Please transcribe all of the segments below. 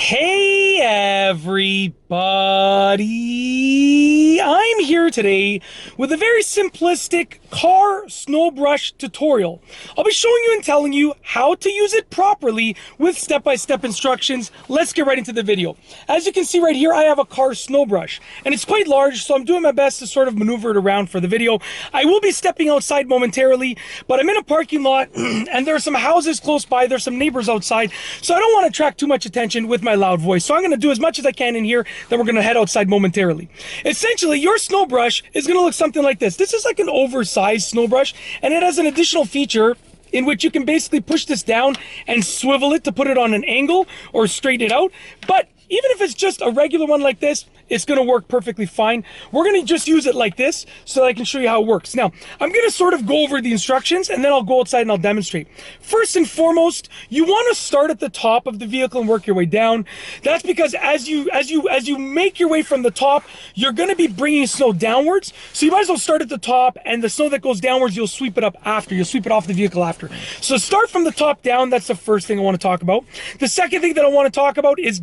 Hey everybody! I'm here today with a very simplistic car snow brush tutorial. I'll be showing you and telling you how to use it properly with step-by-step instructions. Let's get right into the video. As you can see right here, I have a car snow brush and it's quite large, so I'm doing my best to sort of maneuver it around for the video. I will be stepping outside momentarily, but I'm in a parking lot and there are some houses close by. There's some neighbors outside, so I don't want to attract too much attention with my loud voice. So I'm going to do as much as I can in here, then we're going to head outside momentarily. Essentially, your snow brush is going to look something like this. This is like an oversized snow brush, and it has an additional feature in which you can basically push this down and swivel it to put it on an angle or straighten it out. But even if it's just a regular one like this, it's going to work perfectly fine. We're going to just use it like this so that I can show you how it works. Now, I'm going to sort of go over the instructions and then I'll go outside and I'll demonstrate. First and foremost, you want to start at the top of the vehicle and work your way down. That's because as you make your way from the top, you're going to be bringing snow downwards. So you might as well start at the top, and the snow that goes downwards, you'll sweep it up after. You'll sweep it off the vehicle after. So start from the top down. That's the first thing I want to talk about. The second thing that I want to talk about is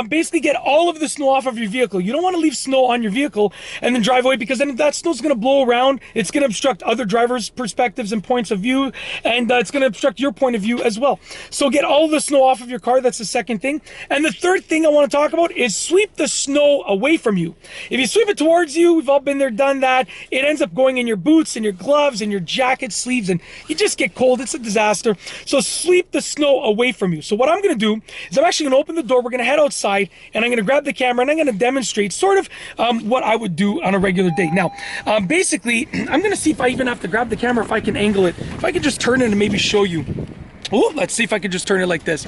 basically get all of the snow off of your vehicle. You don't want to leave snow on your vehicle and then drive away, because then that snow's going to blow around. It's going to obstruct other drivers' perspectives and points of view, and it's going to obstruct your point of view as well. So get all of the snow off of your car. That's the second thing. And the third thing I want to talk about is sweep the snow away from you. If you sweep it towards you, we've all been there, done that, it ends up going in your boots and your gloves and your jacket sleeves, and you just get cold. It's a disaster. So sweep the snow away from you. So what I'm going to do is I'm actually going to open the door. We're going to head outside, and I'm going to grab the camera and I'm going to demonstrate sort of what I would do on a regular day. Now, basically, I'm going to see if I even have to grab the camera, if I can angle it, if I can just turn it and maybe show you. Oh, let's see if I can just turn it like this.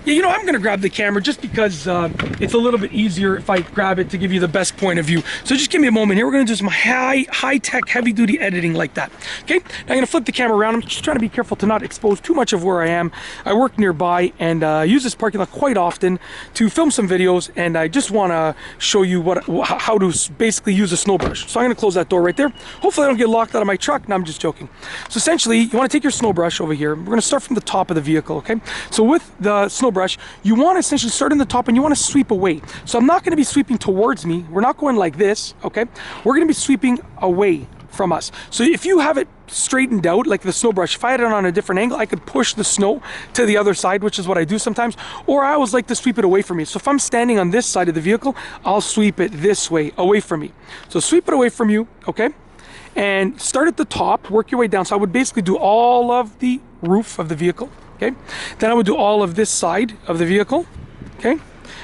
Yeah, you know, I'm going to grab the camera just because it's a little bit easier if I grab it to give you the best point of view. So just give me a moment here. We're going to do some high-tech, heavy-duty editing like that. Okay, now I'm going to flip the camera around. I'm just trying to be careful to not expose too much of where I am. I work nearby and use this parking lot quite often to film some videos, and I just want to show you how to basically use a snow brush. So I'm going to close that door right there. Hopefully I don't get locked out of my truck. No, I'm just joking. So essentially, you want to take your snow brush over here. We're going to start from the top of the vehicle, okay? So with the snow brush, you want to essentially start in the top and you want to sweep away. So I'm not going to be sweeping towards me. We're not going like this, okay? We're going to be sweeping away from us. So if you have it straightened out, like the snow brush, if I had it on a different angle, I could push the snow to the other side, which is what I do sometimes, or I always like to sweep it away from me. So if I'm standing on this side of the vehicle, I'll sweep it this way, away from me. So sweep it away from you, okay? And start at the top, work your way down. So I would basically do all of the roof of the vehicle. Okay, then I would do all of this side of the vehicle. Okay,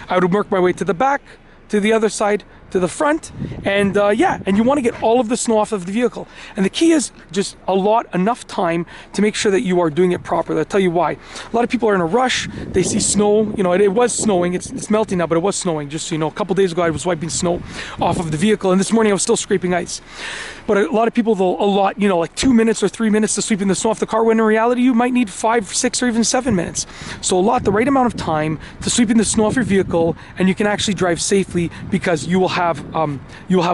I would work my way to the back, to the other side, to the front, and yeah, and you want to get all of the snow off of the vehicle. And the key is just enough time to make sure that you are doing it properly. I'll tell you why. A lot of people are in a rush. They see snow. You know, it was snowing. It's melting now, but it was snowing. Just so you know, a couple days ago I was wiping snow off of the vehicle, and this morning I was still scraping ice. But a lot of people, they'll you know, like 2 minutes or 3 minutes to sweeping the snow off the car, when in reality you might need 5, 6, or even 7 minutes. So the right amount of time to sweeping the snow off your vehicle, and you can actually drive safely because you will have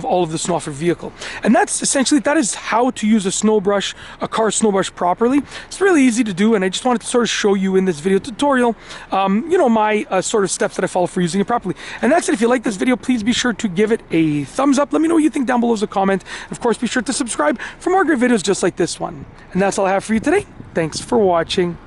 all of the snow off your vehicle. And that is how to use a car snow brush properly. It's really easy to do, and I just wanted to sort of show you in this video tutorial, you know, my sort of steps that I follow for using it properly. And that's it. If you like this video, please be sure to give it a thumbs up. Let me know what you think down below as a comment. Of course, be sure to subscribe for more great videos just like this one. And that's all I have for you today. Thanks for watching.